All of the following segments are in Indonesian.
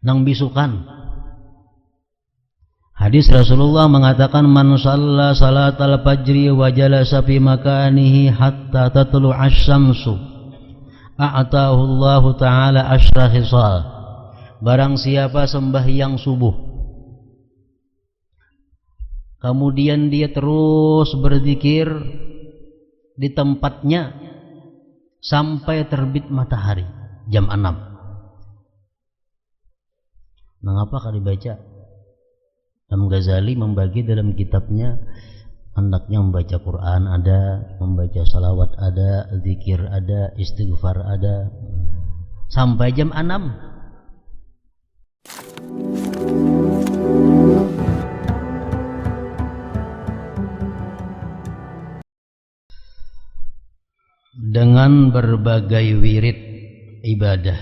nang bisukan. Hadis Rasulullah mengatakan man shalla salatal fajri wa jalasa fi makanihi hatta tatlu asy-syamsu a'tahu Allah taala asyra khisal. Barang siapa sembahyang subuh kemudian dia terus berzikir di tempatnya sampai terbit matahari jam 6. Mengapa kalau dibaca? Imam Ghazali membagi dalam kitabnya, hendaknya membaca Quran ada, membaca salawat ada, zikir ada, istighfar ada, sampai jam 6. Dengan berbagai wirid ibadah,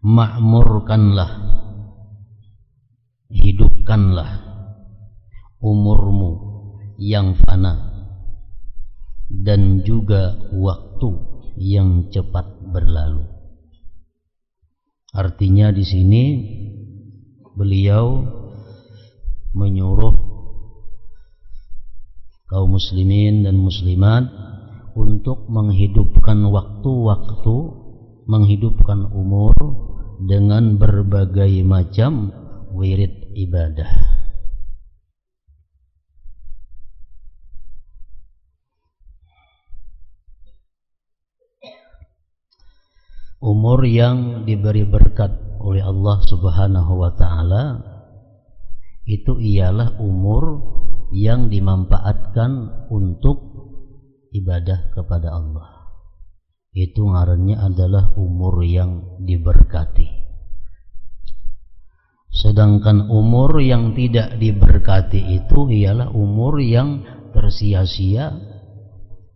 makmurkanlah, hidupkanlah umurmu yang fana dan juga waktu yang cepat berlalu. Artinya di sini beliau menyuruh kaum muslimin dan muslimat untuk menghidupkan waktu-waktu, menghidupkan umur dengan berbagai macam wirid ibadah. Umur yang diberi berkat oleh Allah Subhanahu wa taala itu ialah umur yang dimanfaatkan untuk ibadah kepada Allah. Itu ngarannya adalah umur yang diberkati. Sedangkan umur yang tidak diberkati itu ialah umur yang tersia-sia,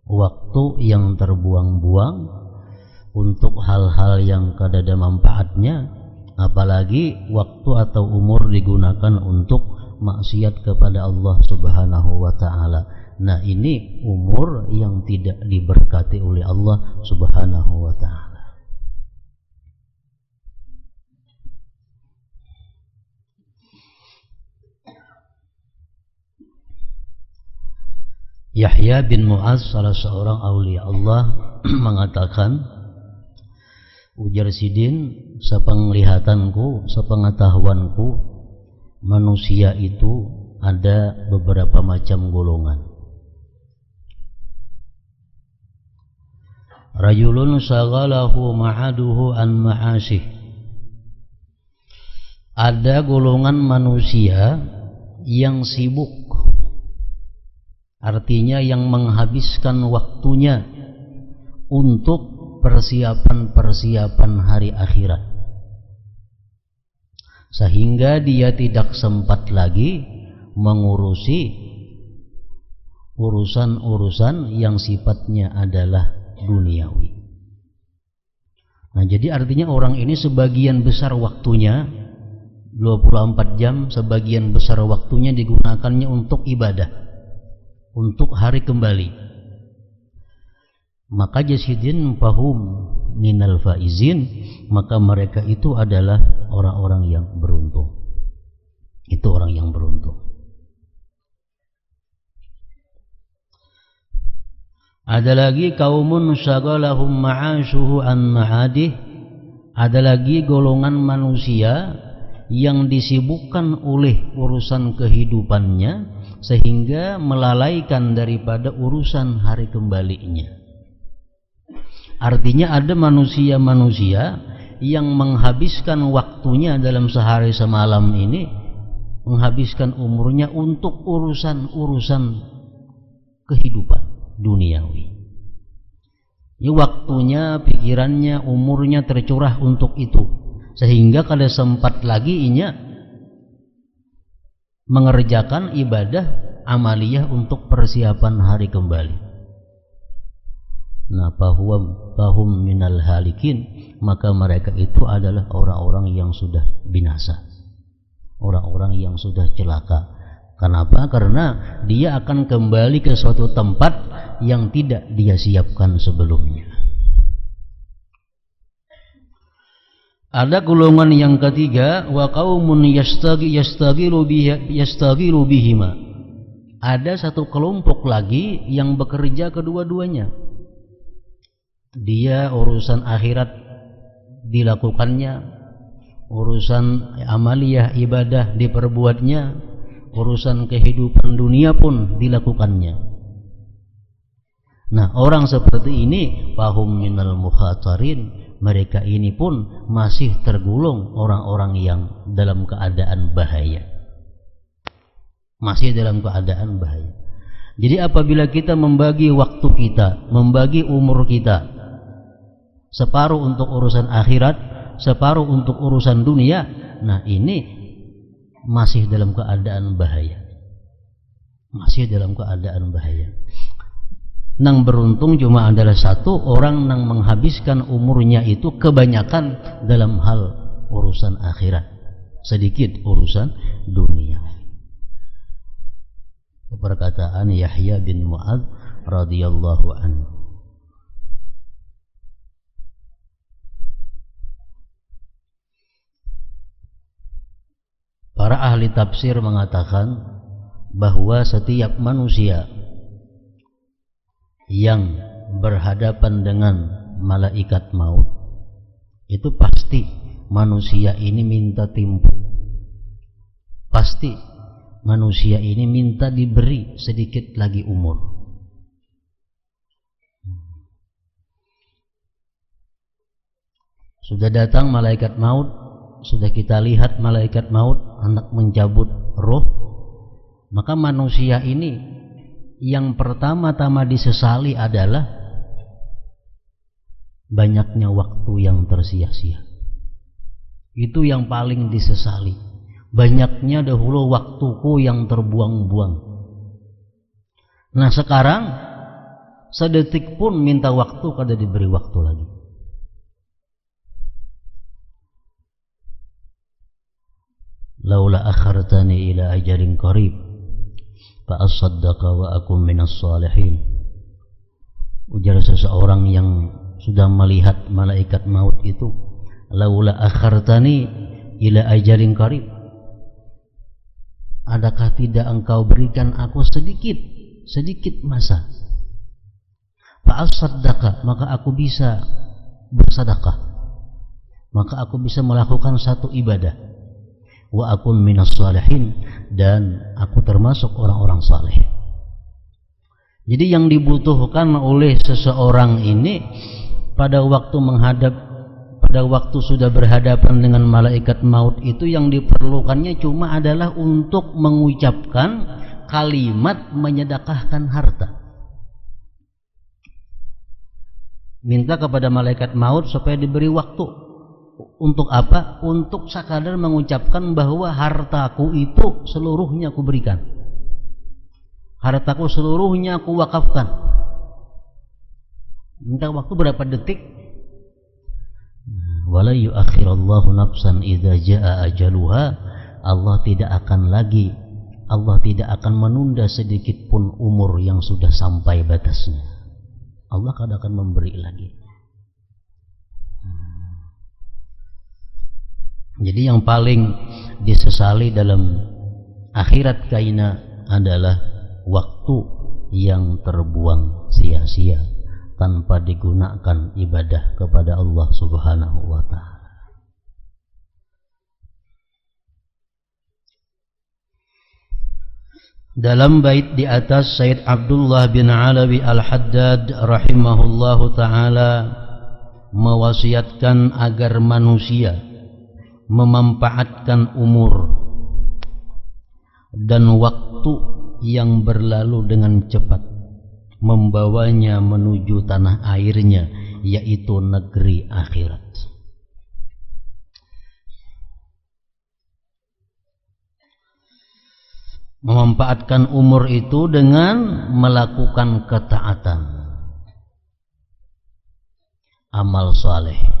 waktu yang terbuang-buang untuk hal-hal yang kada ada manfaatnya, apalagi waktu atau umur digunakan untuk maksiat kepada Allah Subhanahu wa taala. Nah, ini umur yang tidak diberkati oleh Allah Subhanahu wa taala. Yahya bin Mu'adz, salah seorang aulia Allah, mengatakan, ujar sidin, sepenglihatanku, sepengetahuanku, manusia itu ada beberapa macam golongan. Rajulun shaghalahu ma'aduhu an ma'asih. Ada golongan manusia yang sibuk, artinya yang menghabiskan waktunya untuk persiapan-persiapan hari akhirat, sehingga dia tidak sempat lagi mengurusi urusan-urusan yang sifatnya adalah duniawi. Nah, jadi artinya orang ini sebagian besar waktunya 24 jam, sebagian besar waktunya digunakannya untuk ibadah, untuk hari kembali. Maka jasidin fahum minal faizin, maka mereka itu adalah orang-orang yang beruntung. Itu orang yang beruntung. Ada lagi kaumun syaghalahum ma'ashuhu an ma'adih. Ada lagi golongan manusia yang disibukkan oleh urusan kehidupannya sehingga melalaikan daripada urusan hari kembalinya. Artinya ada manusia-manusia yang menghabiskan waktunya dalam sehari semalam ini, menghabiskan umurnya untuk urusan-urusan kehidupan duniawi. Ya, waktunya, pikirannya, umurnya tercurah untuk itu, sehingga kada sempat lagi inya mengerjakan ibadah amaliyah untuk persiapan hari kembali. Nah, fahum minal halikin, maka mereka itu adalah orang-orang yang sudah binasa, orang-orang yang sudah celaka. Kenapa? Karena dia akan kembali ke suatu tempat yang tidak dia siapkan sebelumnya. Ada golongan yang ketiga, wa qaumun yastagilu bihima. Ada satu kelompok lagi yang bekerja kedua-duanya. Dia urusan akhirat dilakukannya, urusan amaliyah ibadah diperbuatnya, urusan kehidupan dunia pun dilakukannya. Nah, orang seperti ini fahum minal mukhatarin, mereka ini pun masih tergolong orang-orang yang dalam keadaan bahaya. Masih dalam keadaan bahaya. Jadi apabila kita membagi waktu kita, membagi umur kita, separuh untuk urusan akhirat, separuh untuk urusan dunia, nah ini masih dalam keadaan bahaya. Masih dalam keadaan bahaya. Nang beruntung cuma adalah satu orang nang menghabiskan umurnya itu kebanyakan dalam hal urusan akhirat, sedikit urusan dunia. Perkataan Yahya bin Mu'adz radhiyallahu anhu. Para ahli tafsir mengatakan bahwa setiap manusia yang berhadapan dengan malaikat maut itu pasti manusia ini minta timbu. Pasti manusia ini minta diberi sedikit lagi umur. Sudah datang malaikat maut, sudah kita lihat malaikat maut hendak mencabut roh, maka manusia ini yang pertama-tama disesali adalah banyaknya waktu yang tersia-sia. Itu yang paling disesali. Banyaknya dahulu waktuku yang terbuang-buang. Nah sekarang sedetik pun minta waktu kada diberi waktu lagi. Laula akhartani ila ajalin qarib fa asaddaqa wa akum minas salihin. Ujar seseorang yang sudah melihat malaikat maut itu, laula akhartani ila ajalin qarib, adakah tidak engkau berikan aku sedikit masa, fa asaddaqa, maka aku bisa bersedekah, maka aku bisa melakukan satu ibadah, wa akun minas salihin, dan aku termasuk orang-orang saleh. Jadi yang dibutuhkan oleh seseorang ini pada waktu sudah berhadapan dengan malaikat maut itu, yang diperlukannya cuma adalah untuk mengucapkan kalimat menyedekahkan harta. Minta kepada malaikat maut supaya diberi waktu. Untuk apa? Untuk sekadar mengucapkan bahwa hartaku itu seluruhnya aku berikan, hartaku seluruhnya aku wakafkan. Minta waktu berapa detik? Wala yu'akhirallahu nafsan idza jaa ajaluha. Allah tidak akan menunda sedikit pun umur yang sudah sampai batasnya. Allah akan memberi lagi. Jadi yang paling disesali dalam akhirat kaina adalah waktu yang terbuang sia-sia tanpa digunakan ibadah kepada Allah Subhanahu wa ta'ala. Dalam bait di atas, Sayyid Abdullah bin Alawi Al-Haddad rahimahullahu ta'ala mewasiatkan agar manusia memanfaatkan umur dan waktu yang berlalu dengan cepat, membawanya menuju tanah airnya, yaitu negeri akhirat. Memanfaatkan umur itu dengan melakukan ketaatan, amal saleh.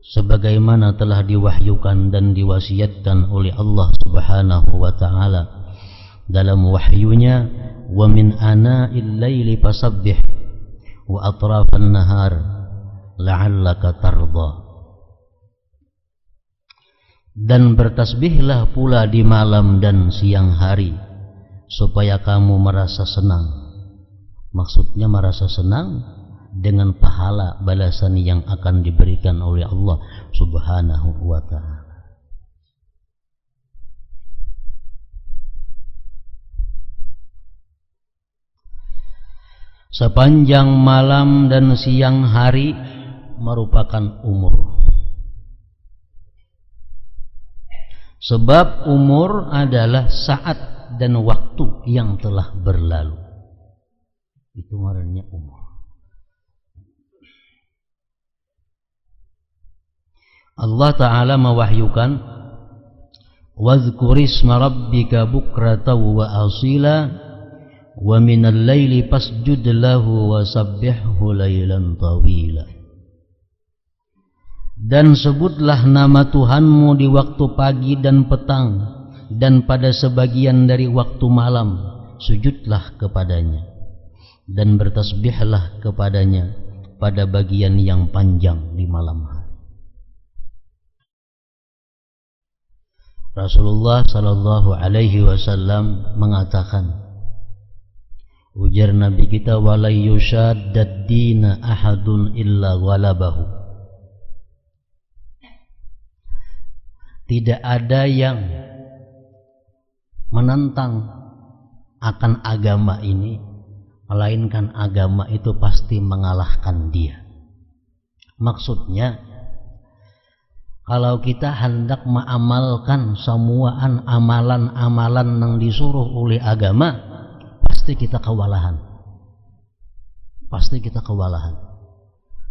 Sebagaimana telah diwahyukan dan diwasiatkan oleh Allah Subhanahu wa ta'ala dalam wahyunya, wa min ana'il laili fasabbih wa atrafan nahar la'allaka tardha. Dan bertasbihlah pula di malam dan siang hari supaya kamu merasa senang. Maksudnya merasa senang dengan pahala balasan yang akan diberikan oleh Allah Subhanahu wa ta'ala. Sepanjang malam dan siang hari merupakan umur. Sebab umur adalah saat dan waktu yang telah berlalu. Itu ngarannya umur. Allah Ta'ala mewahyukan, "Wadhkurisma rabbika bukratan wa asila wa minal laili fasjud lahu wa sabbihhu lailan tawila." Dan sebutlah nama Tuhanmu di waktu pagi dan petang, dan pada sebagian dari waktu malam sujudlah kepadanya, dan bertasbihlah kepadanya pada bagian yang panjang di malam hari. Rasulullah sallallahu alaihi wasallam mengatakan, ujar Nabi kita, "Wala yushaddad dina ahadun illa ghalabahu." Tidak ada yang menentang akan agama ini, melainkan agama itu pasti mengalahkan dia. Maksudnya, kalau kita hendak mengamalkan semua amalan-amalan yang disuruh oleh agama, pasti kita kewalahan. Pasti kita kewalahan.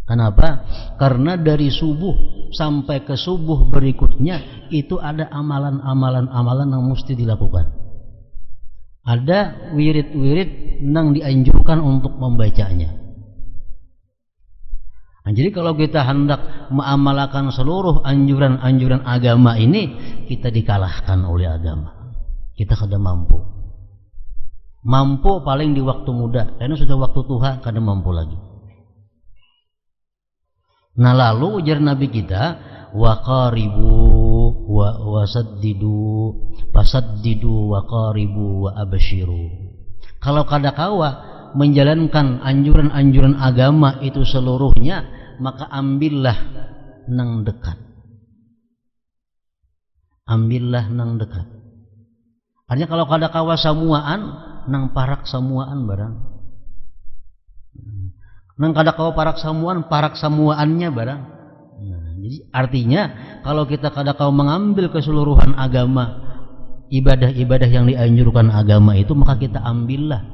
Kenapa? Karena dari subuh sampai ke subuh berikutnya itu ada amalan-amalan yang mesti dilakukan. Ada wirid-wirid yang dianjurkan untuk membacanya. Nah, jadi kalau kita hendak mengamalkan seluruh anjuran-anjuran agama ini, kita dikalahkan oleh agama. Kita kada mampu. Mampu paling di waktu muda, karena sudah waktu tua kada mampu lagi. Nah, lalu ujar Nabi kita, wa qaribu wa saddidu fasaddidu wa qaribu wa abshiru. Kalau kada kawa menjalankan anjuran-anjuran agama itu seluruhnya, maka ambillah nang dekat. Ambillah nang dekat. Artinya kalau kada kawa samuaan, nang parak samuaan barang. Nang kada kawa parak samuaannya barang. Nah, jadi artinya kalau kita kada kawa mengambil keseluruhan agama, ibadah-ibadah yang dianjurkan agama itu, maka kita ambillah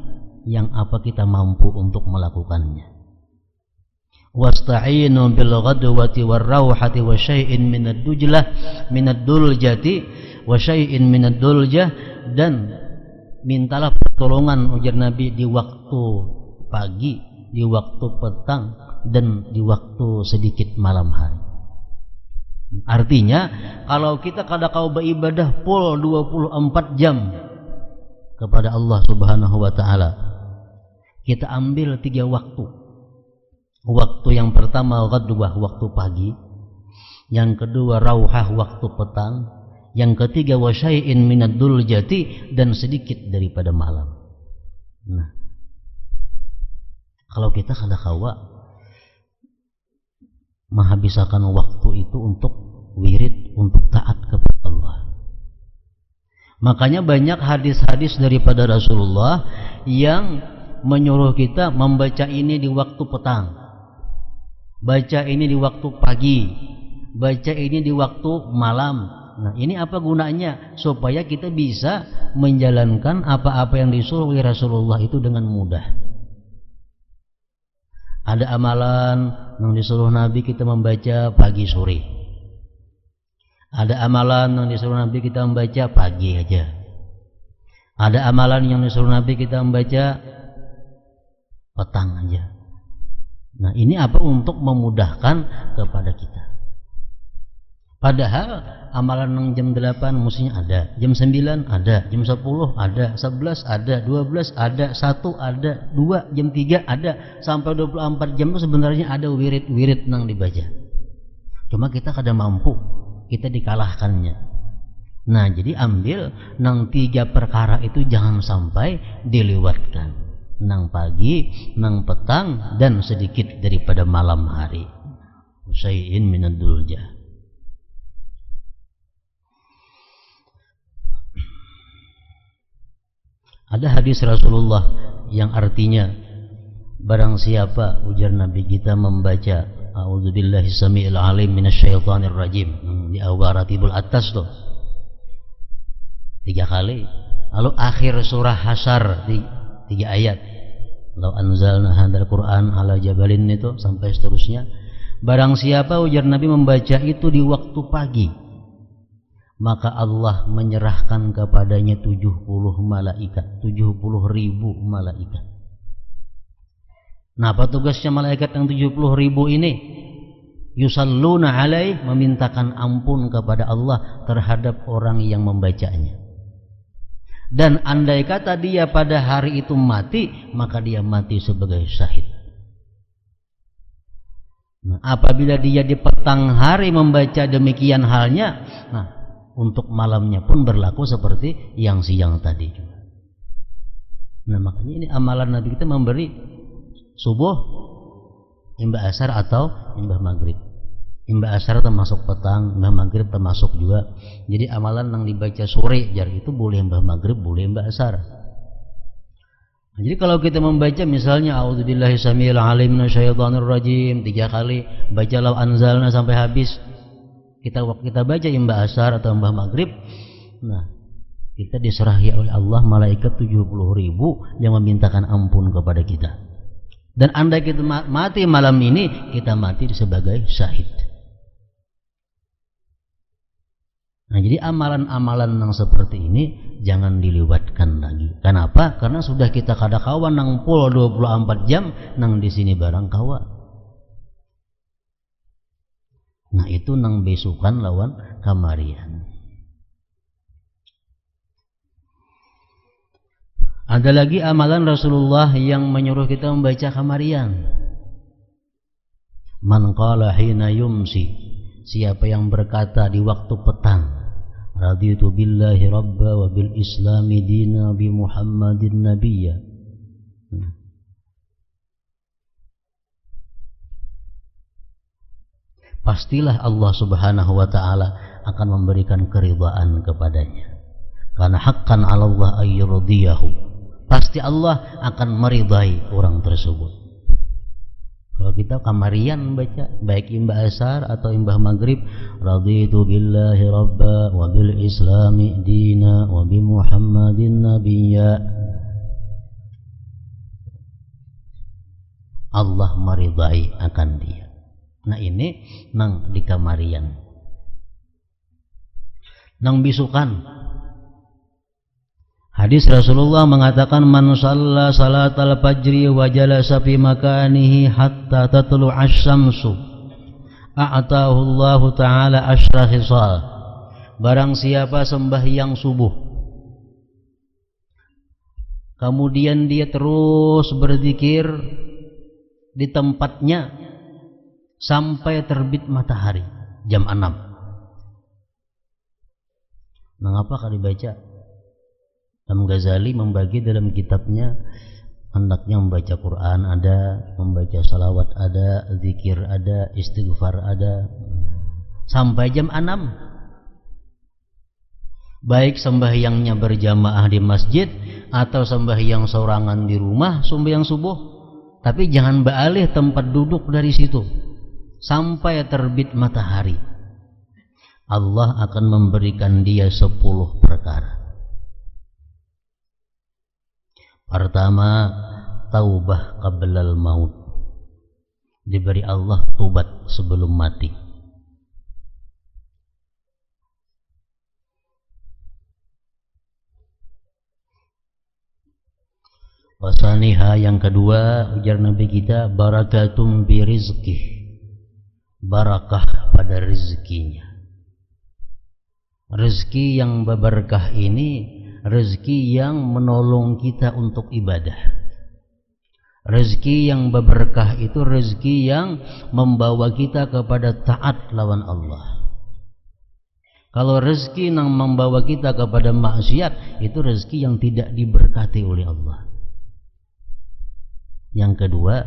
yang apa kita mampu untuk melakukannya. Wasta'inu bil ghadwati war rauhati wa syai'in minad duljati wa syai'in minad duljah, dan mintalah pertolongan ujar Nabi di waktu pagi, di waktu petang, dan di waktu sedikit malam hari. Artinya kalau kita kada kau beribadah full 24 jam kepada Allah Subhanahu wa ta'ala, kita ambil 3 waktu. Waktu yang pertama ghadwah, waktu pagi. Yang kedua rauhah, waktu petang. Yang ketiga wasyai'in minad duljati, dan sedikit daripada malam. Nah, kalau kita kada kawa menghabiskan waktu itu untuk wirid, untuk taat kepada Allah. Makanya banyak hadis-hadis daripada Rasulullah yang menyuruh kita membaca ini di waktu petang, baca ini di waktu pagi, baca ini di waktu malam. Nah, ini apa gunanya? Supaya kita bisa menjalankan apa-apa yang disuruh oleh Rasulullah itu dengan mudah. Ada amalan yang disuruh Nabi kita membaca pagi sore. Ada amalan yang disuruh Nabi kita membaca pagi aja. Ada amalan yang disuruh Nabi kita membaca petang aja. Nah, ini apa? Untuk memudahkan kepada kita. Padahal amalan nang jam 8 mestinya ada, jam 9 ada, jam 10 ada, 11 ada, 12 ada, 1 ada, 2, jam 3 ada, sampai 24 jam itu sebenarnya ada wirid-wirid nang dibaca. Cuma kita kada mampu, kita dikalahkannya. Nah, jadi ambil nang 3 perkara itu jangan sampai dilewatkan. Nang pagi, nang petang, dan sedikit daripada malam hari. Usai'in minad dulja. Ada hadis Rasulullah yang artinya barang siapa, ujar Nabi kita, membaca a'udzubillahi samiil alim minasyaitonir rajim di awal ratibul atas tuh 3 kali, lalu akhir surah Hasyr 3 ayat, law anzalna hadzal Qur'an ala jabalin itu sampai seterusnya. Barang siapa, ujar Nabi, membaca itu di waktu pagi, maka Allah menyerahkan kepadanya 70 malaikat, 70.000 malaikat. Nah, apa tugasnya malaikat yang 70.000 ini? Yusalluna alaih, memintakan ampun kepada Allah terhadap orang yang membacanya. Dan andai kata dia pada hari itu mati, maka dia mati sebagai syahid. Nah, apabila dia di petang hari membaca demikian halnya, nah, untuk malamnya pun berlaku seperti yang siang tadi juga. Nah, makanya ini amalan Nabi kita memberi subuh, imbah asar atau imbah maghrib. Imbah asar termasuk petang, imbah maghrib termasuk juga. Jadi amalan yang dibaca sore jar itu boleh imbah maghrib, boleh imbah asar. Nah, jadi kalau kita membaca misalnya a'udzubillahi samiil alim minasyaitonir rajim 3 kali, baca law anzalna sampai habis. Kita baca imbah asar atau imbah maghrib, nah kita diserahi oleh Allah malaikat 70.000 yang memintakan ampun kepada kita. Dan andai kita mati malam ini, kita mati sebagai syahid. Nah, jadi amalan-amalan yang seperti ini jangan dilewatkan lagi. Kenapa? Karena sudah kita kada kawan nang pul 24 jam nang di sini barang kawan. Nah, itu nang besukan lawan kamarian. Ada lagi amalan Rasulullah yang menyuruh kita membaca kamarian. Man qala hina yumsi, siapa yang berkata di waktu petang, raditu billahi rabba wa bil islami dina bi Muhammadin nabiyya. Pastilah Allah Subhanahu wa taala akan memberikan keridhaan kepadanya. Karena haqqan 'ala Allah ayyurdiyahu. Pasti Allah akan meridai orang tersebut. Kalau kita kamarian baca baik imbah asar atau imbah maghrib, raditu billahi rabba wa bil islami dina wa bi Muhammadin nabiyya, Allah meridai akan dia. Nah, ini nang di kamarian. Nang bisukan, hadis Rasulullah mengatakan man shalla salatal fajri wa jalasa fi makanihi hatta tatlu asy-syamsu a'tahu Allah taala asyra khisal. Barang siapa sembahyang subuh kemudian dia terus berzikir di tempatnya sampai terbit matahari jam 6. Mengapa kalau dibaca? Imam Ghazali membagi dalam kitabnya, hendaknya membaca Quran ada, membaca salawat ada, zikir ada, istighfar ada, sampai jam 6. Baik sembahyangnya berjamaah di masjid atau sembahyang sorangan di rumah, sembahyang subuh, tapi jangan beralih tempat duduk dari situ sampai terbit matahari. Allah akan memberikan dia 10 perkara. Pertama, taubah qablal maut. Diberi Allah tobat sebelum mati. Wasaniha, yang kedua, ujar Nabi kita, barakatum bi rizqih, barakah pada rezekinya. Rezeki yang berkah ini rezeki yang menolong kita untuk ibadah. Rezeki yang berkah itu rezeki yang membawa kita kepada taat lawan Allah. Kalau rezeki yang membawa kita kepada maksiat, itu rezeki yang tidak diberkati oleh Allah. Yang kedua,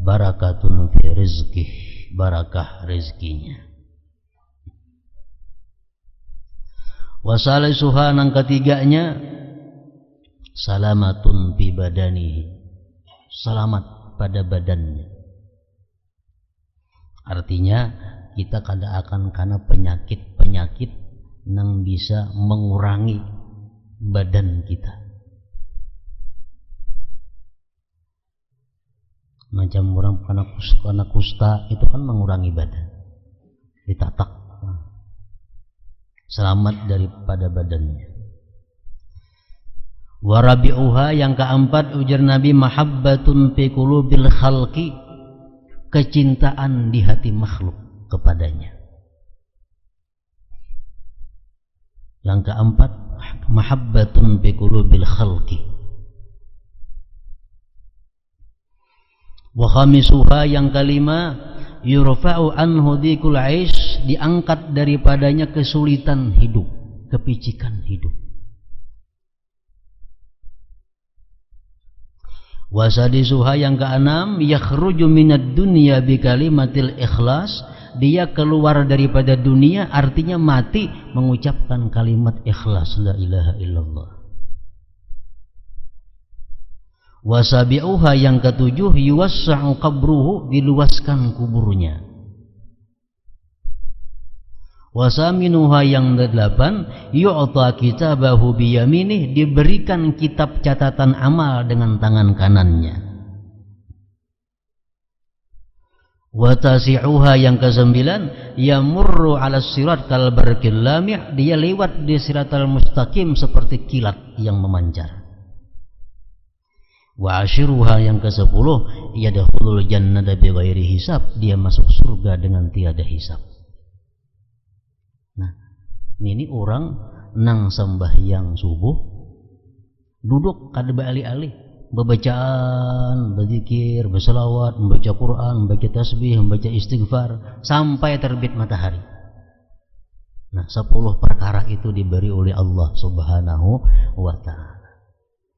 barakatun fi rizqih, barakah rezekinya. Wasalisuha, yang ketiganya, salamatun fi badanihi, selamat pada badannya. Artinya kita kada akan karena penyakit-penyakit yang bisa mengurangi badan kita. Macam orang karena kusta itu kan mengurangi badan, ditatak, selamat daripada badannya. Warabi'uha, yang keempat, ujar Nabi, mahabbatun fi qulubil khalqi, kecintaan di hati makhluk kepadanya. Yang keempat, mahabbatun fi qulubil khalqi. Wa khamisuha, yang kelima, yurfa'u anhu dhikul aish, diangkat daripadanya kesulitan hidup, kepicikan hidup. Wasadisuha, yang keenam, yakhruju minad dunya bi kalimatil ikhlas, dia keluar daripada dunia artinya mati mengucapkan kalimat ikhlas, la ilaha illallah. Wasabi'uha, yang ketujuh, yuwassa'u qabruhu, diluaskan kuburnya. Wasaminuha, yang kedelapan, yu'ta kitabahu biyaminih, diberikan kitab catatan amal dengan tangan kanannya. Watasi'uha, yang kesembilan, yamurru 'ala sirat kal barqil lami', dia lewat di siratal mustaqim seperti kilat yang memancar. Wa ashiruha, yang ke-10, yadkhulul jannata bighairi hisab, dia masuk surga dengan tiada hisab. Nah, ini orang nang sembahyang subuh duduk kada beralih-alih, bacaan, berzikir, berselawat, membaca Quran, membaca tasbih, membaca istighfar sampai terbit matahari. Nah, 10 perkara itu diberi oleh Allah Subhanahu wa ta'ala.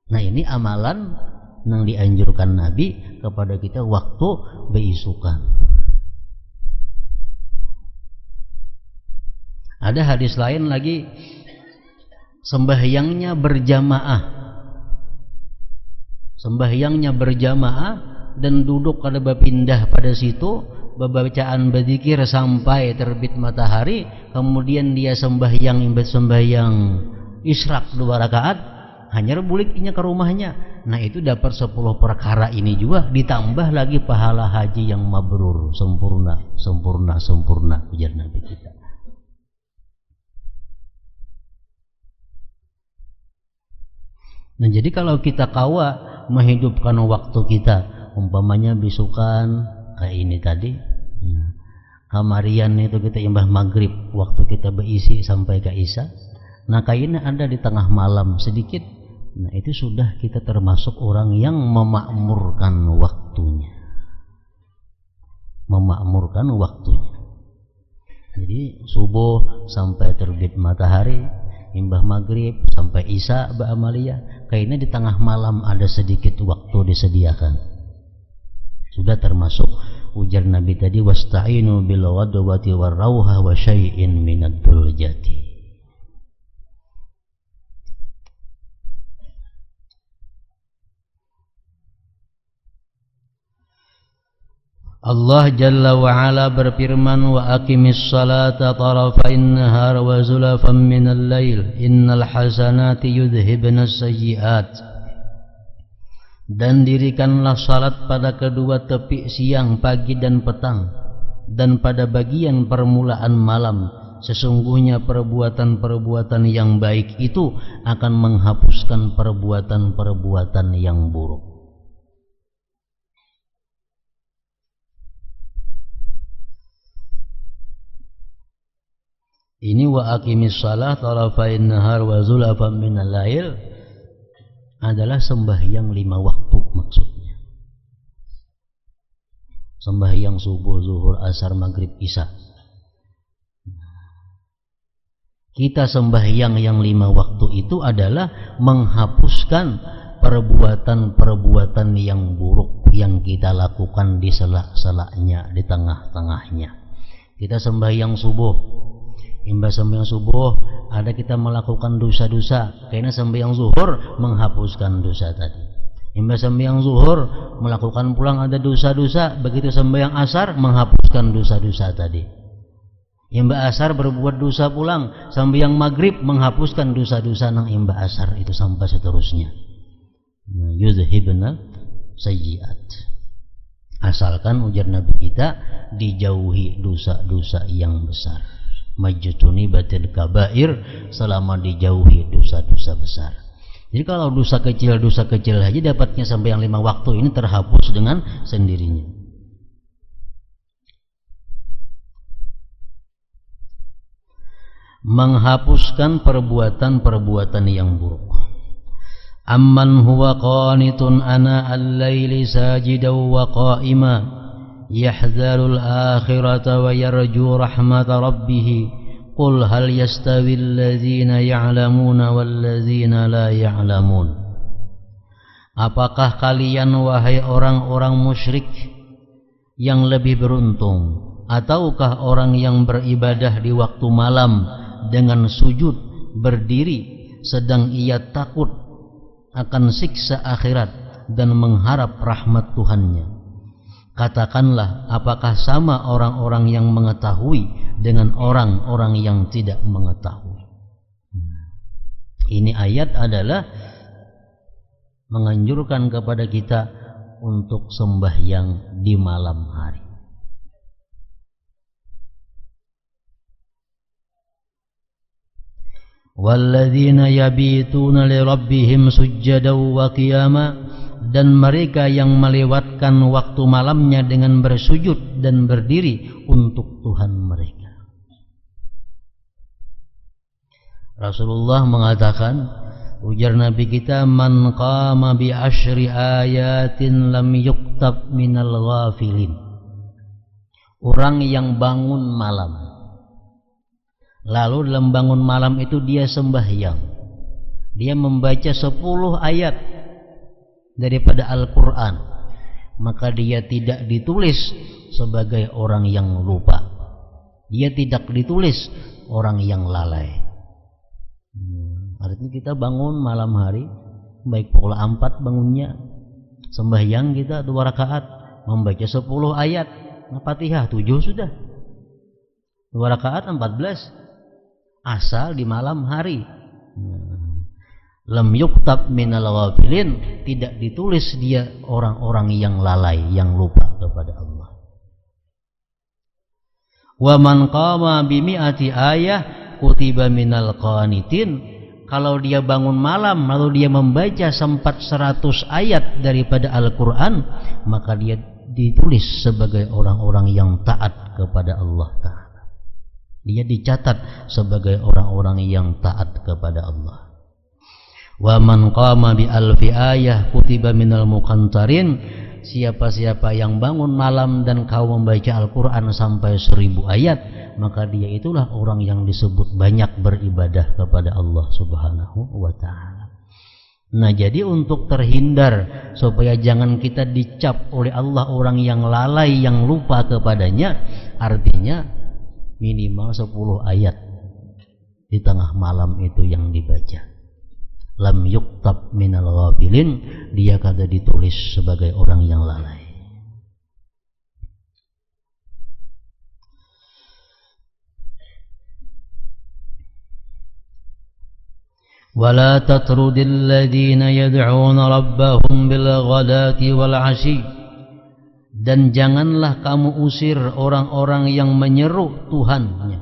Nah, ini amalan yang dianjurkan Nabi kepada kita waktu beisukan. Ada hadis lain lagi, sembahyangnya berjamaah, sembahyangnya berjamaah dan duduk kada berpindah pada situ, bacaan berzikir sampai terbit matahari, kemudian dia sembahyang isyraq 2 rakaat, hanya buliknya ke rumahnya. Nah, itu dapat 10 perkara ini juga, ditambah lagi pahala haji yang mabrur, sempurna, ujar Nabi kita. Nah, jadi kalau kita kawa menghidupkan waktu kita, umpamanya bisukan kayak ini tadi, kamarian itu kita imbah maghrib, waktu kita berisi sampai ke isya, nah kayaknya ada di tengah malam sedikit, nah itu sudah kita termasuk orang yang memakmurkan waktunya, Jadi subuh sampai terbit matahari, imbah maghrib sampai isya ba'amaliyah, kayaknya di tengah malam ada sedikit waktu disediakan, sudah termasuk ujar Nabi tadi, wasta'inu bil ghadwati war rauha wa syai'in minad duljati. Allah Jalla wa Ala berfirman, wa aqimis salata tarafain nahar wa zulafan minal lail innal hasanati yudhibnas sayyiat. Dan dirikanlah salat pada kedua tepi siang, pagi dan petang, dan pada bagian permulaan malam. Sesungguhnya perbuatan-perbuatan yang baik itu akan menghapuskan perbuatan-perbuatan yang buruk. Ini wa aqimis shalah tarafain nahar wa zulafan minal lail adalah sembahyang 5 waktu maksudnya. Sembahyang subuh, zuhur, asar, maghrib, isya. Kita sembahyang yang 5 waktu itu adalah menghapuskan perbuatan-perbuatan yang buruk yang kita lakukan di sela-selanya, di tengah-tengahnya. Kita sembahyang subuh, imbas sembahyang subuh ada kita melakukan dosa-dosa, karena sembahyang zuhur menghapuskan dosa tadi. Imbas sembahyang zuhur melakukan pulang ada dosa-dosa, begitu sembahyang asar menghapuskan dosa-dosa tadi. Imbas asar berbuat dosa pulang, sembahyang maghrib menghapuskan dosa-dosa nang imbas asar itu sampai seterusnya. Yuzhibna sayyiat. Asalkan ujar Nabi kita dijauhi dosa-dosa yang besar. Majtuni batil kabair, selama dijauhi dosa-dosa besar. Jadi kalau dosa kecil aja dapatnya sampai yang 5 waktu ini terhapus dengan sendirinya. Menghapuskan perbuatan-perbuatan yang buruk. Amman huwa qanitun ana al-laili sajidan wa qa'ima yahdharul akhirata wa yarju rahmata rabbih qul hal yastawi alladhina ya'lamuna walladzina la ya'lamun. Apakah kalian wahai orang-orang musyrik yang lebih beruntung, ataukah orang yang beribadah di waktu malam dengan sujud berdiri sedang ia takut akan siksa akhirat dan mengharap rahmat Tuhannya? Katakanlah, apakah sama orang-orang yang mengetahui dengan orang-orang yang tidak mengetahui? Ini ayat adalah menganjurkan kepada kita untuk sembahyang di malam hari. Walladzina yabituna li rabbihim sujjadan wa qiyama, dan mereka yang melewatkan waktu malamnya dengan bersujud dan berdiri untuk Tuhan mereka. Rasulullah mengatakan, ujar Nabi kita, man qama bi asyri ayatin lam yuktab minal ghafilin. Orang yang bangun malam, lalu dalam bangun malam itu dia sembahyang, dia membaca 10 ayat daripada Al-Quran, maka dia tidak ditulis sebagai orang yang lupa, dia tidak ditulis orang yang lalai. Artinya kita bangun malam hari, baik pukul 4 bangunnya, sembahyang kita 2 rakaat, membaca 10 ayat, Fatihah 7 sudah, 2 rakaat 14, asal di malam hari. Lam yuktab minal ghafilin, tidak ditulis dia orang-orang yang lalai, yang lupa kepada Allah. Wa man qama bi mi'ati ayah kutiba minal qanitin. Kalau dia bangun malam lalu dia membaca sampai 100 ayat daripada Al-Quran, maka dia ditulis sebagai orang-orang yang taat kepada Allah Ta'ala. Dia dicatat sebagai orang-orang yang taat kepada Allah. Wa man qama bi alfi ayah kutiba minal muqantarin. Siapa-siapa yang bangun malam dan kau membaca Al-Quran sampai 1000 ayat, maka dia itulah orang yang disebut banyak beribadah kepada Allah Subhanahu wa ta'ala. Nah, jadi untuk terhindar supaya jangan kita dicap oleh Allah orang yang lalai, yang lupa kepadanya, artinya minimal 10 ayat di tengah malam itu yang dibaca. Lam yuktab minal ghafilin, dia kada ditulis sebagai orang yang lalai. Wala tatrudil ladzina yad'una rabbahum bil ghadati wal 'ashi. Dan janganlah kamu usir orang-orang yang menyeru Tuhannya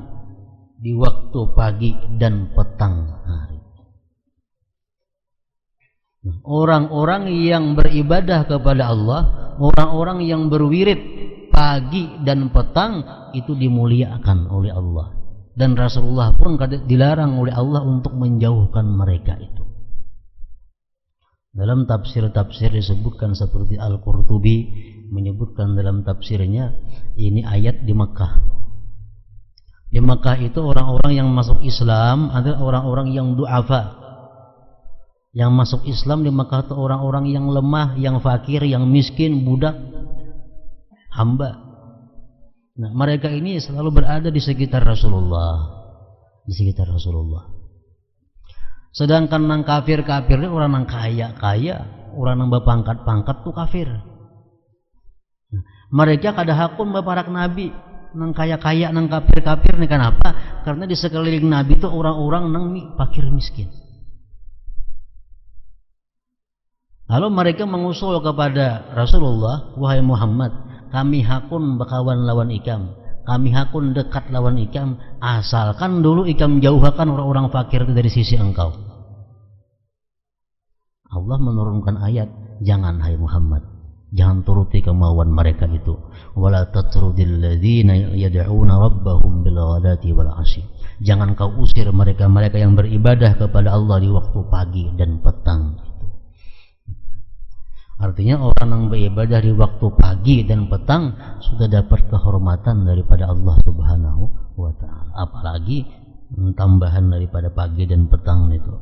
di waktu pagi dan petang hari. Orang-orang yang beribadah kepada Allah, orang-orang yang berwirid pagi dan petang, itu dimuliakan oleh Allah. Dan Rasulullah pun dilarang oleh Allah untuk menjauhkan mereka itu. Dalam tafsir-tafsir disebutkan seperti Al-Qurtubi menyebutkan dalam tafsirnya, ini ayat di Mekah. Di Mekah itu orang-orang yang masuk Islam adalah orang-orang yang du'afa. Yang masuk Islam di Mekah itu orang-orang yang lemah, yang fakir, yang miskin, budak, hamba. Nah, mereka ini selalu berada di sekitar Rasulullah. Di sekitar Rasulullah. Sedangkan nang kafir-kafir ini orang nang kaya-kaya, orang nang berpangkat-pangkat tuh kafir. Nah, mereka kada hakun baparak Nabi, nang kaya-kaya, nang kafir-kafir nih. Kenapa? Karena di sekeliling Nabi itu orang-orang nang fakir miskin. Lalu mereka mengusul kepada Rasulullah, wahai Muhammad, kami hakun bakawan lawan ikam, kami hakun dekat lawan ikam, asalkan dulu ikam jauhkan orang-orang fakir itu dari sisi engkau. Allah menurunkan ayat, jangan hai Muhammad, jangan turuti kemauan mereka itu. Wala tatrudil ladzina yad'una rabbahum bil ghadati wal 'ashyi. Jangan kau usir mereka-mereka yang beribadah kepada Allah di waktu pagi dan petang. Artinya orang yang beribadah di waktu pagi dan petang sudah dapat kehormatan daripada Allah Subhanahu wa ta'ala. Apalagi tambahan daripada pagi dan petang itu.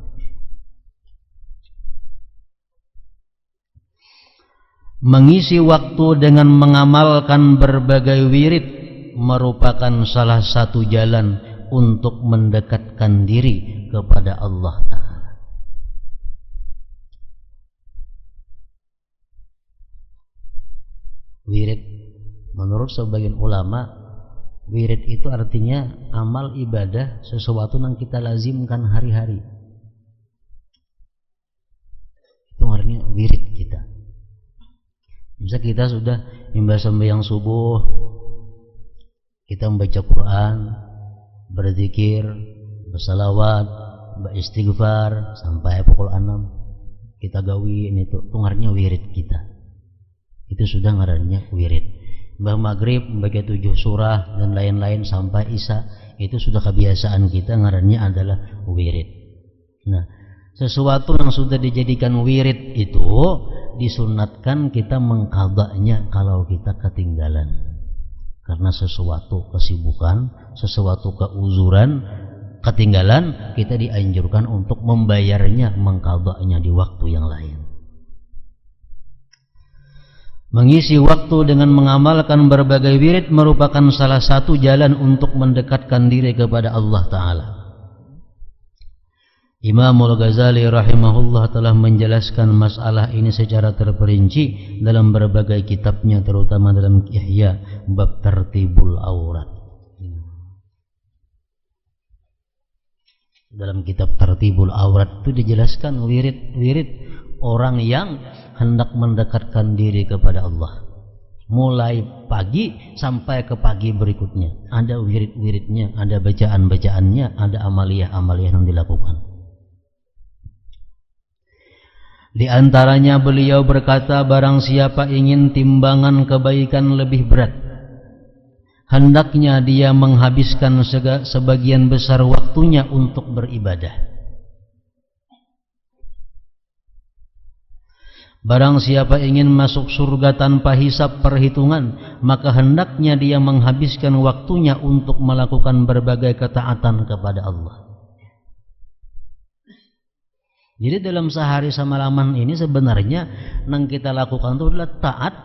Mengisi waktu dengan mengamalkan berbagai wirid merupakan salah satu jalan untuk mendekatkan diri kepada Allah Ta'ala. Wirid, menurut sebagian ulama, wirid itu artinya amal ibadah, sesuatu yang kita lazimkan hari-hari. Itu artinya wirid kita. Bisa kita sudah sembahyang subuh, kita membaca Quran, berzikir, bersalawat, beristighfar sampai pukul 6. Kita gawi ini tuh artinya wirid kita. Itu sudah ngarannya wirid. Mbah maghrib membaca 7 surah dan lain-lain sampai isya, itu sudah kebiasaan kita, ngarannya adalah wirid. Nah, sesuatu yang sudah dijadikan wirid itu disunatkan kita mengqadanya kalau kita ketinggalan. Karena sesuatu kesibukan, sesuatu keuzuran, ketinggalan, kita dianjurkan untuk membayarnya, mengqadanya di waktu yang lain. Mengisi waktu dengan mengamalkan berbagai wirid merupakan salah satu jalan untuk mendekatkan diri kepada Allah Ta'ala. Imamul Ghazali rahimahullah telah menjelaskan masalah ini secara terperinci dalam berbagai kitabnya, terutama dalam Ihya bab Tartibul Aurat. Dalam kitab Tartibul Aurat itu dijelaskan wirid-wirid orang yang hendak mendekatkan diri kepada Allah. Mulai pagi sampai ke pagi berikutnya. Ada wirid-wiridnya, ada bacaan-bacaannya, ada amaliyah-amaliyah yang dilakukan. Di antaranya beliau berkata, barang siapa ingin timbangan kebaikan lebih berat, hendaknya dia menghabiskan sebagian besar waktunya untuk beribadah. Barang siapa ingin masuk surga tanpa hisab perhitungan, maka hendaknya dia menghabiskan waktunya untuk melakukan berbagai ketaatan kepada Allah. Jadi dalam sehari semalaman ini sebenarnya yang kita lakukan itu adalah taat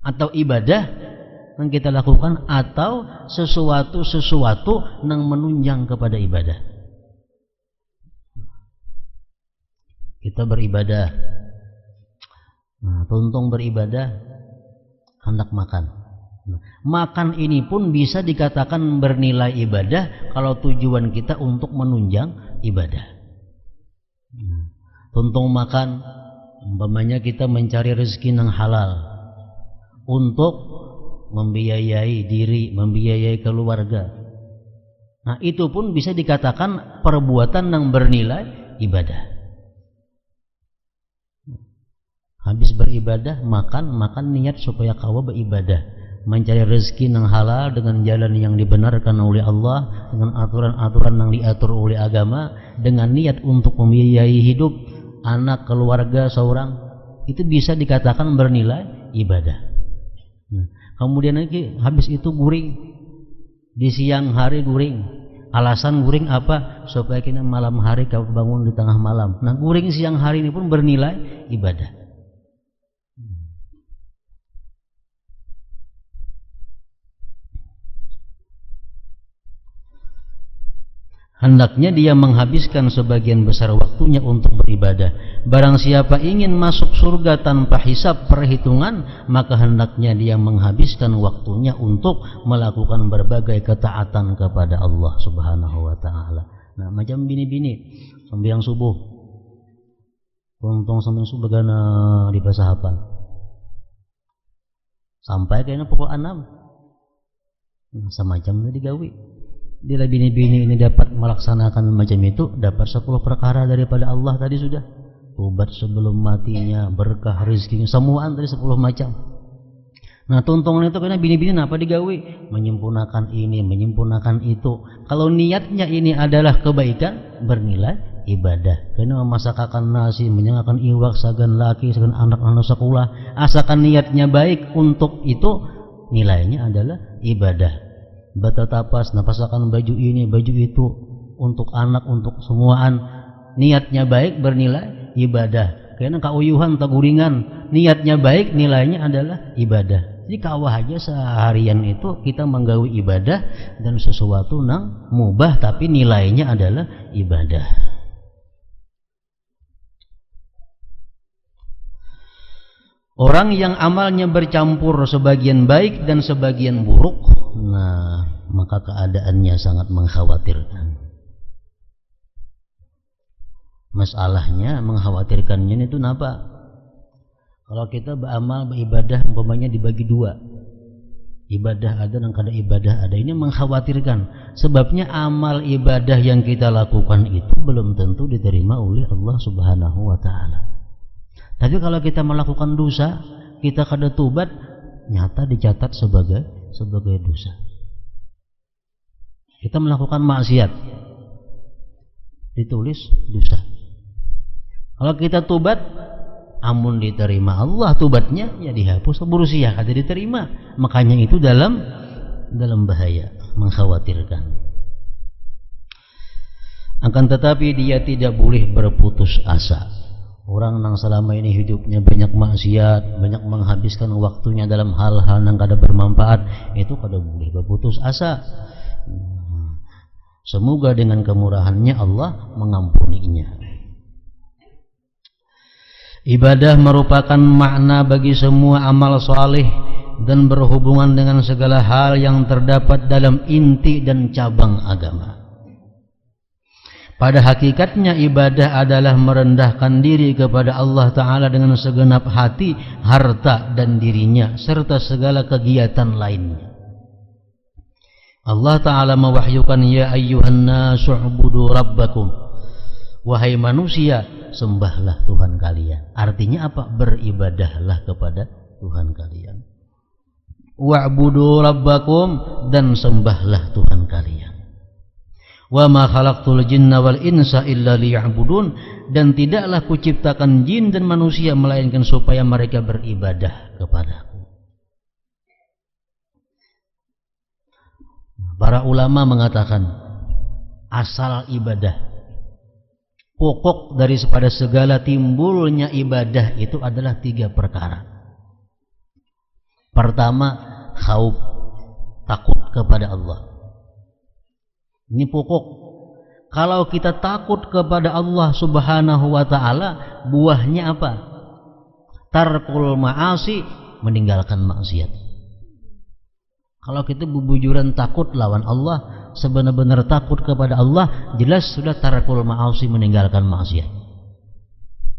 atau ibadah yang kita lakukan, atau sesuatu yang menunjang kepada ibadah. Kita beribadah, tuntung beribadah, hendak makan. Makan ini pun bisa dikatakan bernilai ibadah kalau tujuan kita untuk menunjang ibadah. Tuntung makan, umpamanya kita mencari rezeki yang halal untuk membiayai diri, membiayai keluarga. Nah, itu pun bisa dikatakan perbuatan yang bernilai ibadah. Habis beribadah, makan niat supaya kawa beribadah. mencari rezeki yang halal dengan jalan yang dibenarkan oleh Allah, dengan aturan-aturan yang diatur oleh agama, dengan niat untuk membiayai hidup anak, keluarga seorang, itu bisa dikatakan bernilai ibadah. Nah, kemudian lagi habis itu guring, di siang hari guring. Alasan guring apa? Supaya kita malam hari kau bangun di tengah malam. Nah, guring siang hari ini pun bernilai ibadah. Hendaknya dia menghabiskan sebagian besar waktunya untuk beribadah. Barang siapa ingin masuk surga tanpa hisab perhitungan, maka hendaknya dia menghabiskan waktunya untuk melakukan berbagai ketaatan kepada Allah Subhanahu wa taala. Nah, macam bini-bini sembahyang subuh. Untung sembahyang subuh gana di bahasa hafal. Sampai kayaknya pukul 6. Nah, semacam tadi gawe. Bila bini-bini ini dapat melaksanakan macam itu, dapat 10 perkara daripada Allah tadi sudah. Tobat sebelum matinya, berkah rezekinya, semuaan tadi 10 macam. Nah, tuntungan itu karena bini-bini apa digawe? Menyempurnakan ini, menyempurnakan itu. Kalau niatnya ini adalah kebaikan, bernilai ibadah. Karena memasakkan nasi, menyangkakan iwak, sagan laki, sagan anak-anak sekolah. Asalkan niatnya baik untuk itu, nilainya adalah ibadah. Batatapas, napasakan baju ini, baju itu, untuk anak, untuk semuaan, niatnya baik bernilai ibadah. Karena kauyuhan taguringan, niatnya baik nilainya adalah ibadah. Jadi kawah aja seharian itu kita menggawi ibadah dan sesuatu nang mubah tapi nilainya adalah ibadah. Orang yang amalnya bercampur sebagian baik dan sebagian buruk, nah, maka keadaannya sangat mengkhawatirkan. Masalahnya mengkhawatirkannya itu apa? Kalau kita beramal, beribadah, umpamanya dibagi dua, ibadah ada dan kada ibadah ada, ini mengkhawatirkan. Sebabnya amal ibadah yang kita lakukan itu belum tentu diterima oleh Allah Subhanahu wa taala. Tapi kalau kita melakukan dosa, kita kada tobat, nyata dicatat sebagai dosa. Kita melakukan maksiat, ditulis dosa. Kalau kita tobat, amun diterima Allah tobatnya, ya dihapus berusia kada diterima. Makanya itu dalam bahaya, mengkhawatirkan. Akan tetapi dia tidak boleh berputus asa. Orang yang selama ini hidupnya banyak maksiat, banyak menghabiskan waktunya dalam hal-hal yang kada bermanfaat, itu kada boleh berputus asa. Semoga dengan kemurahannya Allah mengampuninya. Ibadah merupakan makna bagi semua amal saleh dan berhubungan dengan segala hal yang terdapat dalam inti dan cabang agama. Pada hakikatnya ibadah adalah merendahkan diri kepada Allah Ta'ala dengan segenap hati, harta dan dirinya serta segala kegiatan lainnya. Allah Ta'ala mewahyukan, ya ayyuhan nasu'budu rabbakum, wahai manusia, sembahlah Tuhan kalian. Artinya apa? Beribadahlah kepada Tuhan kalian. Wa'budu rabbakum, dan sembahlah Tuhan kalian. Wa ma khalaqtul jinna wal insa illa liya'budun, dan tidaklah kuciptakan jin dan manusia melainkan supaya mereka beribadah kepadaku. Para ulama mengatakan asal ibadah, pokok daripada segala timbulnya ibadah itu adalah 3 perkara. Pertama, khauf, takut kepada Allah. Ini pokok. Kalau kita takut kepada Allah Subhanahu wa taala, buahnya apa? Tarkul ma'asi, meninggalkan maksiat. Kalau kita bubujuran takut lawan Allah, sebenar-benar takut kepada Allah, jelas sudah tarkul ma'asi, meninggalkan maksiat.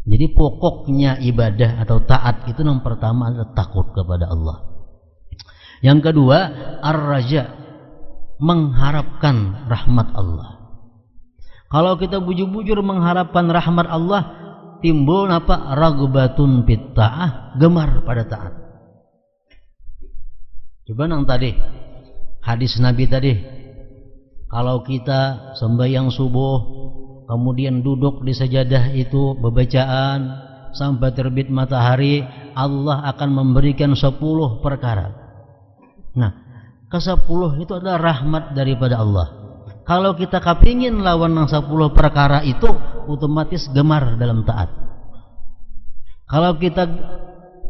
Jadi pokoknya ibadah atau taat itu yang pertama adalah takut kepada Allah. Yang kedua, ar-raja, mengharapkan rahmat Allah. Kalau kita bujur-bujur mengharapkan rahmat Allah, timbul apa? Ragbatun fit ta'ah, gemar pada taat. Coba nang tadi hadis Nabi tadi, kalau kita sembahyang subuh kemudian duduk di sajadah itu bebacaan sampai terbit matahari, Allah akan memberikan 10 perkara. Nah, ke-10 itu adalah rahmat daripada Allah. Kalau kita kepingin lawan yang 10 perkara itu, otomatis gemar dalam taat. Kalau kita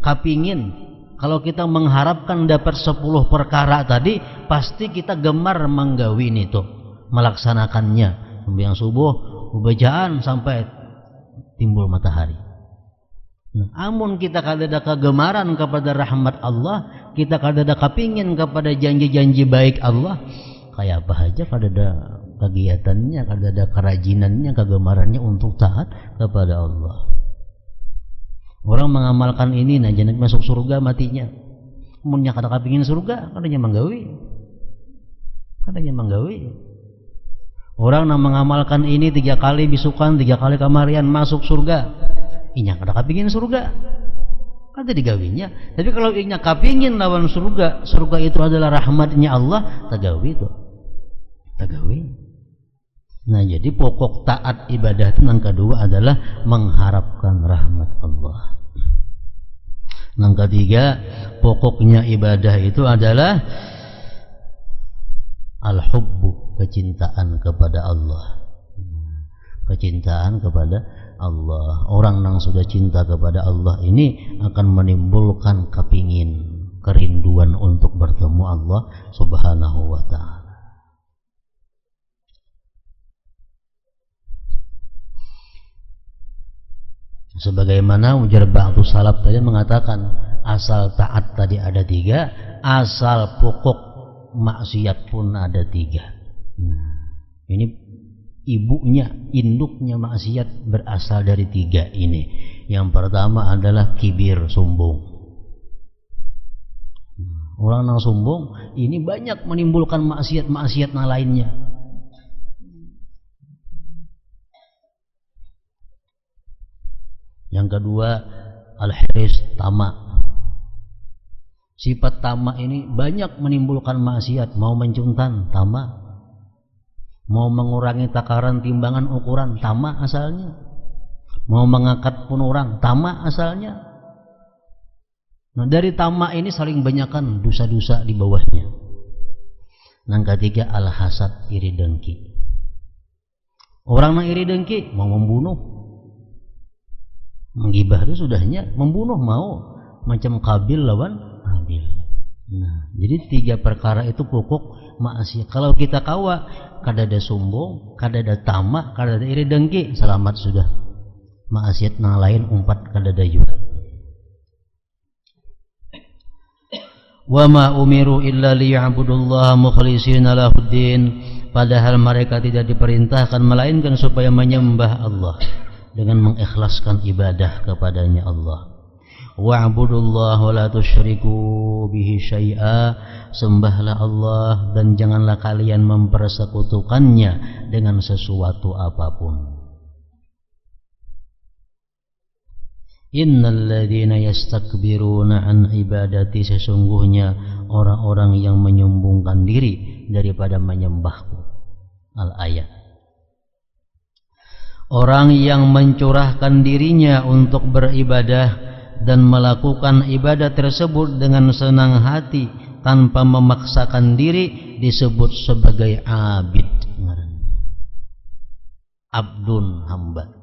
kepingin, kalau kita mengharapkan dapat 10 perkara tadi, pasti kita gemar menggawin itu, melaksanakannya. Sembahyang subuh, bacaan sampai timbul matahari. Nah, amun kita kada ada kegemaran kepada rahmat Allah, kita kada ada kepingin kepada janji-janji baik Allah, kayak apa aja kada ada kegiatannya, kada ada kerajinannya, kegemarannya untuk taat kepada Allah. Orang mengamalkan ini, nah jangan masuk surga matinya. Munnya kada kepingin surga, kadanya manggawi. Orang yang mengamalkan ini 3 kali bisukan, 3 kali kamarian masuk surga. Inya kada kepingin surga, kada digawinya. Tapi kalau inya kepingin lawan surga, surga itu adalah rahmatnya Allah, tagawi itu. Tagawi. Nah, jadi pokok taat ibadah itu yang kedua adalah mengharapkan rahmat Allah. Yang ketiga, pokoknya ibadah itu adalah al-hubbu, kecintaan kepada Allah. Kecintaan kepada Allah. Orang yang sudah cinta kepada Allah ini akan menimbulkan kepingin, kerinduan untuk bertemu Allah Subhanahu wa ta'ala. Sebagaimana ujar ba'du salaf tadi mengatakan, asal taat tadi ada 3, asal pokok maksiat pun ada 3. Ini ibunya, induknya maksiat berasal dari 3 ini. Yang pertama adalah kibir, sombong. Orang yang sombong ini banyak menimbulkan maksiat-maksiat yang lainnya. Yang kedua, al-hirs, tamak. Sifat tamak ini banyak menimbulkan maksiat. Mau mencuntan, tamak. Mau mengurangi takaran timbangan ukuran, tamak asalnya. Mau mengangkat pun orang, tamak asalnya. Nah, dari tamak ini saling banyakkan dosa-dosa di bawahnya. Yang ketiga, al-hasad, iri dengki. Orang yang iri dengki mau membunuh, menggibah itu sudahnya, membunuh mau, macam Kabil lawan Habil. Nah, jadi 3 perkara itu pokok maksiat. Kalau kita kawa, kada ada sombong, kada ada tamak, kada ada iri dengki, selamat sudah. Maksiat yang lain umpat kada ada juga. Wa ma umiru illa liya'budullaha mukhlishina lahuddin. Padahal mereka tidak diperintahkan melainkan supaya menyembah Allah dengan mengikhlaskan ibadah kepadanya Allah. Wa'budullaha wa la tusyriku bihi syai'a. Sembahlah Allah dan janganlah kalian mempersekutukannya dengan sesuatu apapun. Innal ladzina yastakbiruna an ibadati, sesungguhnya orang-orang yang menyombongkan diri daripada menyembahku. Al-ayat. Orang yang mencurahkan dirinya untuk beribadah dan melakukan ibadah tersebut dengan senang hati tanpa memaksakan diri disebut sebagai abid. Abdun, hamba.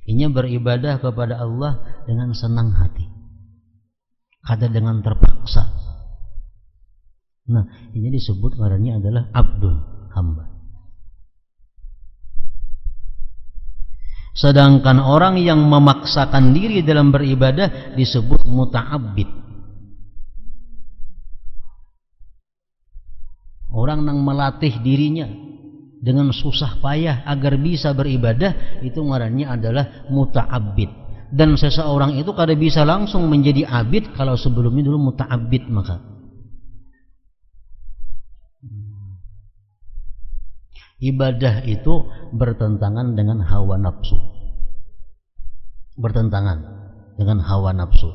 Ini beribadah kepada Allah dengan senang hati, kada dengan terpaksa. Nah, ini disebut ngarannya adalah abdun, hamba. Sedangkan orang yang memaksakan diri dalam beribadah disebut muta'abbid. Orang yang melatih dirinya dengan susah payah agar bisa beribadah, itu ngarannya adalah muta'abbid. Dan seseorang itu kada bisa langsung menjadi abid kalau sebelumnya dulu muta'abbid. Maka ibadah itu bertentangan dengan hawa nafsu. Bertentangan dengan hawa nafsu.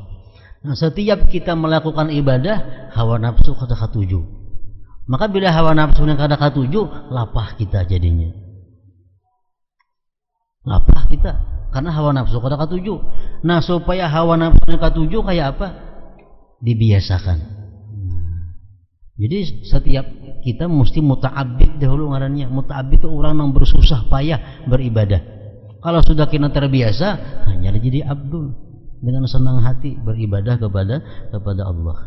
Nah, setiap kita melakukan ibadah, hawa nafsu kada katuju. Maka bila hawa nafsu yang kada katuju, lapah kita jadinya. Lapah kita karena hawa nafsu kada katuju. Nah, supaya hawa nafsu yang katuju kayak apa? Dibiasakan. Jadi setiap kita mesti muta'abbid dahulu ngarannya. Muta'abbid itu orang yang bersusah payah beribadah. Kalau sudah kita terbiasa, hanya jadi abdul dengan senang hati beribadah kepada Allah.